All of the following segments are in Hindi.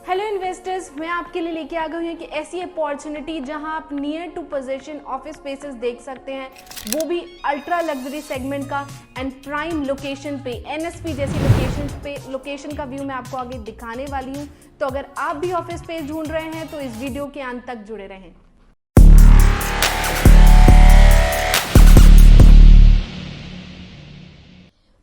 हेलो इन्वेस्टर्स, मैं आपके लिए लेके आ गई हूँ कि ऐसी अपॉर्चुनिटी जहां आप near to position office spaces देख सकते हैं, वो भी अल्ट्रा लग्जरी सेगमेंट का एंड प्राइम लोकेशन पे, एनएसपी जैसी लोकेशन का व्यू मैं आपको आगे दिखाने वाली हूँ। तो अगर आप भी ऑफिस स्पेस ढूंढ रहे हैं तो इस वीडियो के अंत तक जुड़े रहें।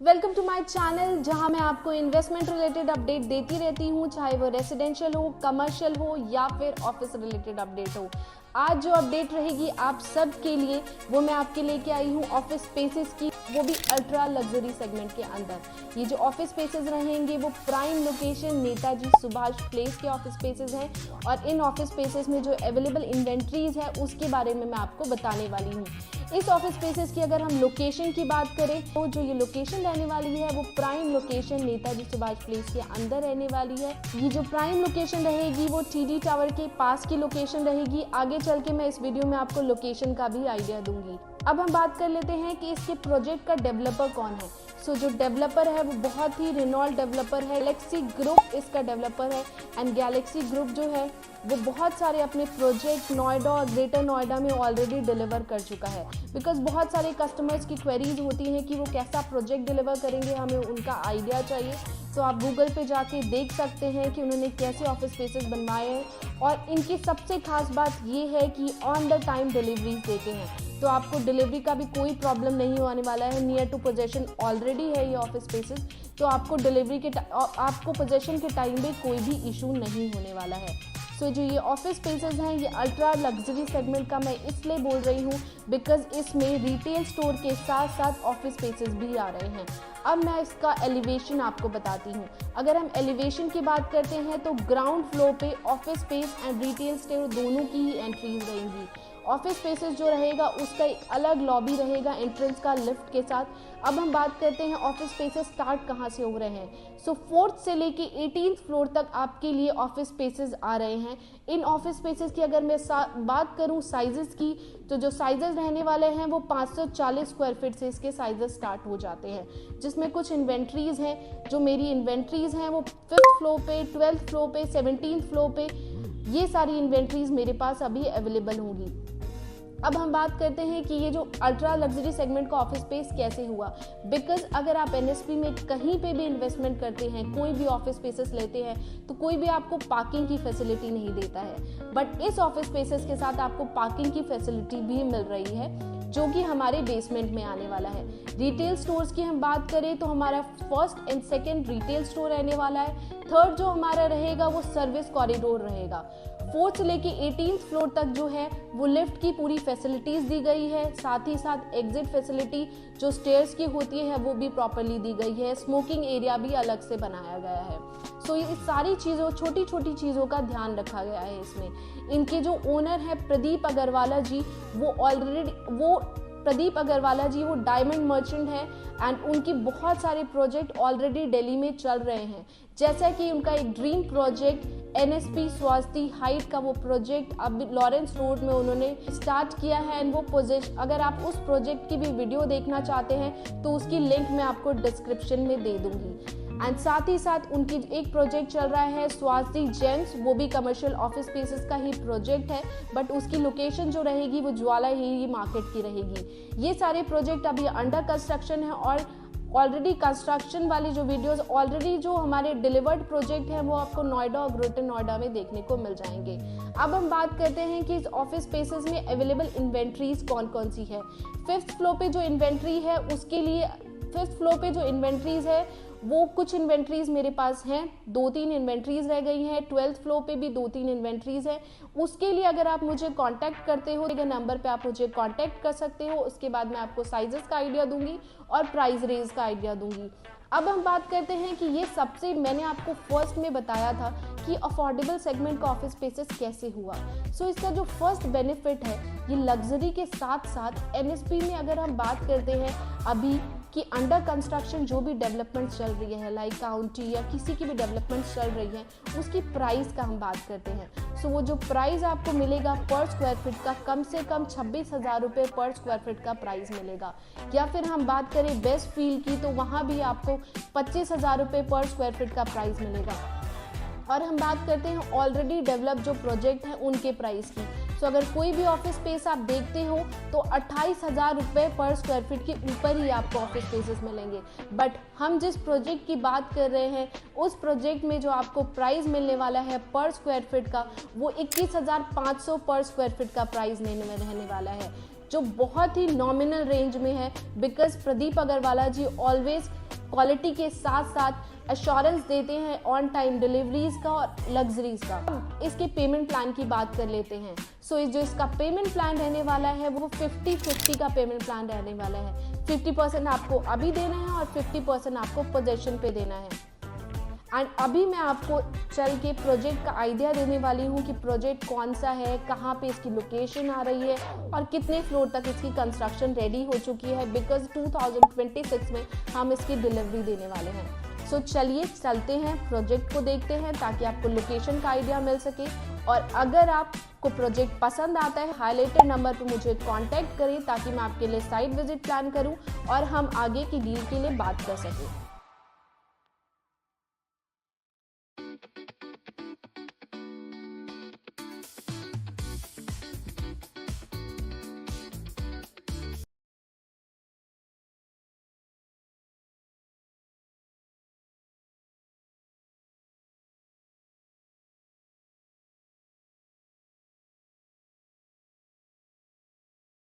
वेलकम टू माय चैनल, जहां मैं आपको इन्वेस्टमेंट रिलेटेड अपडेट देती रहती हूं, चाहे वो रेजिडेंशियल हो, कमर्शियल हो या फिर ऑफिस रिलेटेड अपडेट हो। आज जो अपडेट रहेगी आप सब के लिए, वो मैं आपके लेके आई हूँ ऑफिस स्पेसेस की, वो भी अल्ट्रा लग्जरी सेगमेंट के अंदर। ये जो ऑफिस स्पेसेस रहेंगे वो prime location Netaji Subhash place के ऑफिस स्पेसेस हैं और इन ऑफिस स्पेसेस में जो अवेलेबल इन्वेंट्रीज है उसके बारे में मैं आपको बताने वाली हूँ। इस ऑफिस स्पेसेस की अगर हम लोकेशन की बात करें तो जो ये लोकेशन रहने वाली है वो prime location Netaji Subhash place के अंदर रहने वाली है। ये जो प्राइम लोकेशन रहेगी वो टीडी टावर के पास की लोकेशन रहेगी। आगे चल के मैं इस वीडियो में आपको लोकेशन का भी आइडिया दूंगी। अब हम बात कर लेते हैं कि इसके प्रोजेक्ट का डेवलपर कौन है। जो डेवलपर है वो बहुत ही रिनॉल्ड डेवलपर है, गैलेक्सी ग्रुप इसका डेवलपर है एंड गैलेक्सी ग्रुप जो है वो बहुत सारे अपने प्रोजेक्ट नोएडा और ग्रेटर नोएडा में ऑलरेडी डिलीवर कर चुका है। बिकॉज बहुत सारे कस्टमर्स की क्वेरीज होती हैं कि वो कैसा प्रोजेक्ट डिलीवर करेंगे, हमें उनका आइडिया चाहिए। तो आप गूगल पे जाके देख सकते हैं कि उन्होंने कैसे ऑफिस स्पेसेस बनवाए हैं और इनकी सबसे खास बात ये है कि ऑन द टाइम डिलीवरीज देते हैं। तो आपको डिलीवरी का भी कोई प्रॉब्लम नहीं होने वाला है। नियर टू पोजेशन ऑलरेडी है ये ऑफिस स्पेसेस, तो आपको डिलीवरी के आपको पोजेशन के टाइम में कोई भी इशू नहीं होने वाला है। जो ये ऑफिस स्पेसेस हैं ये अल्ट्रा लग्जरी सेगमेंट का मैं इसलिए बोल रही हूँ बिकॉज इसमें रिटेल स्टोर के साथ साथ ऑफिस स्पेसेस भी आ रहे हैं। अब मैं इसका एलिवेशन आपको बताती हूँ। अगर हम एलिवेशन की बात करते हैं तो ग्राउंड फ्लोर पे office space and retail store दोनों की ही एंट्रीज रहेंगी। ऑफिस स्पेसेस जो रहेगा उसका एक अलग लॉबी रहेगा एंट्रेंस का लिफ्ट के साथ। अब हम बात करते हैं ऑफिस स्पेसेस स्टार्ट कहाँ से हो रहे हैं। 4th से लेके 18th फ्लोर तक आपके लिए ऑफिस स्पेसेस आ रहे हैं। इन ऑफिस स्पेसेस की अगर मैं बात करूं साइजेस की, तो जो साइजेस रहने वाले हैं वो 540 स्क्वायर फीट से इसके साइजेस स्टार्ट हो जाते हैं, जिसमें कुछ इन्वेंट्रीज हैं। जो मेरी इन्वेंट्रीज हैं वो 5th फ्लोर पे, 12th फ्लोर पे, 17th फ्लोर पे, ये सारी इन्वेंट्रीज मेरे पास अभी अवेलेबल होंगी। अब हम बात करते हैं कि ये जो अल्ट्रा लग्जरी सेगमेंट का ऑफिस स्पेस कैसे हुआ। बिकॉज अगर आप एनएसपी में कहीं पे भी इन्वेस्टमेंट करते हैं, कोई भी ऑफिस स्पेसेस लेते हैं, तो कोई भी आपको पार्किंग की फैसिलिटी नहीं देता है। बट इस ऑफिस स्पेसेस के साथ आपको पार्किंग की फैसिलिटी भी मिल रही है, जो कि हमारे बेसमेंट में आने वाला है। रिटेल स्टोर्स की हम बात करें तो हमारा first and second retail store रहने वाला है। थर्ड जो हमारा रहेगा वो सर्विस कॉरिडोर रहेगा। 4th से लेके 18th फ्लोर तक जो है वो लिफ्ट की पूरी फैसिलिटीज दी गई है। साथ ही साथ एग्जिट फैसिलिटी जो स्टेयर्स की होती है वो भी प्रॉपर्ली दी गई है। स्मोकिंग एरिया भी अलग से बनाया गया है। ये सारी चीज़ों, छोटी छोटी चीज़ों का ध्यान रखा गया है इसमें। इनके जो ओनर है प्रदीप अग्रवाला जी, प्रदीप अग्रवाला जी वो डायमंड मर्चेंट है एंड उनकी बहुत सारे प्रोजेक्ट ऑलरेडी दिल्ली में चल रहे हैं। जैसा कि उनका एक ड्रीम प्रोजेक्ट एनएसपी स्वास्थ्य हाइट का वो प्रोजेक्ट अब लॉरेंस रोड में उन्होंने स्टार्ट किया है एंड वो प्रोजेक्ट, अगर आप उस प्रोजेक्ट की भी वीडियो देखना चाहते हैं तो उसकी लिंक मैं आपको डिस्क्रिप्शन में दे दूंगी। एंड साथ ही साथ उनकी एक प्रोजेक्ट चल रहा है स्वास्थ्य जेंट्स, वो भी कमर्शियल ऑफिस स्पेसेस का ही प्रोजेक्ट है, बट उसकी लोकेशन जो रहेगी वो ज्वाला ही मार्केट की रहेगी। ये सारे प्रोजेक्ट अभी अंडर कंस्ट्रक्शन है और ऑलरेडी कंस्ट्रक्शन वाली जो वीडियोस, ऑलरेडी जो हमारे डिलीवर्ड प्रोजेक्ट हैं वो आपको नोएडा और ग्रेटर नोएडा में देखने को मिल जाएंगे। अब हम बात करते हैं कि इस ऑफिस स्पेसेस में अवेलेबल इन्वेंट्रीज कौन कौन सी है। 5th फ्लोर पे जो इन्वेंट्री है उसके लिए 5th फ्लोर पे जो इन्वेंट्रीज है वो कुछ इन्वेंट्रीज मेरे पास हैं, 2-3 इन्वेंट्रीज रह गई हैं। 12th फ्लोर पे भी 2-3 इन्वेंट्रीज हैं। उसके लिए अगर आप मुझे कांटेक्ट करते हो, नंबर पे आप मुझे कांटेक्ट कर सकते हो। उसके बाद मैं आपको साइजेस का आइडिया दूंगी और प्राइस रेंज का आइडिया दूंगी। अब हम बात करते हैं कि ये सबसे, मैंने आपको फर्स्ट में बताया था कि अफोर्डेबल सेगमेंट का ऑफिस स्पेसेस कैसे हुआ। इसका जो फर्स्ट बेनिफिट है ये लग्जरी के साथ साथ एनएसपी में अगर हम बात करते हैं अभी कि अंडर कंस्ट्रक्शन जो भी डेवलपमेंट चल रही है, लाइक काउंटी या किसी की भी डेवलपमेंट चल रही है, उसकी प्राइस का हम बात करते हैं। वो जो प्राइस आपको मिलेगा पर स्क्वायर फीट का, कम से कम 26,000 रुपये पर स्क्वायर फीट का प्राइस मिलेगा। या फिर हम बात करें बेस्ट फील की तो वहाँ भी आपको 25,000 रुपये पर स्क्वायर फीट का प्राइस मिलेगा। और हम बात करते हैं ऑलरेडी डेवलप जो प्रोजेक्ट है उनके प्राइस की। सो अगर कोई भी ऑफिस स्पेस आप देखते हो तो 28,000 रुपये पर स्क्वायर फीट के ऊपर ही आपको ऑफिस स्पेसेस मिलेंगे। बट हम जिस प्रोजेक्ट की बात कर रहे हैं उस प्रोजेक्ट में जो आपको प्राइस मिलने वाला है पर स्क्वायर फीट का वो 21,500 पर स्क्वायर फीट का प्राइस रहने वाला है, जो बहुत ही नॉमिनल रेंज में है। Because Pradeep Agrawala ji always quality के साथ साथ एश्योरेंस देते हैं ऑन टाइम डिलीवरीज का और लग्जरीज का। इसके पेमेंट प्लान की बात कर लेते हैं। सो जो इसका पेमेंट प्लान रहने वाला है वो 50-50 का पेमेंट प्लान रहने वाला है। 50% आपको अभी देना है और 50% आपको पोजेशन पे देना है। एंड अभी मैं आपको चल के प्रोजेक्ट का आइडिया देने वाली हूँ कि प्रोजेक्ट कौन सा है, कहाँ पे इसकी लोकेशन आ रही है और कितने फ्लोर तक इसकी कंस्ट्रक्शन रेडी हो चुकी है। बिकॉज 2026 में हम इसकी डिलीवरी देने वाले हैं। सो चलिए चलते हैं प्रोजेक्ट को देखते हैं ताकि आपको लोकेशन का आइडिया मिल सके। और अगर आपको प्रोजेक्ट पसंद आता है हाईलाइटेड नंबर पर मुझे कांटेक्ट करें ताकि मैं आपके लिए साइट विजिट प्लान करूं और हम आगे की डील के लिए बात कर सकें।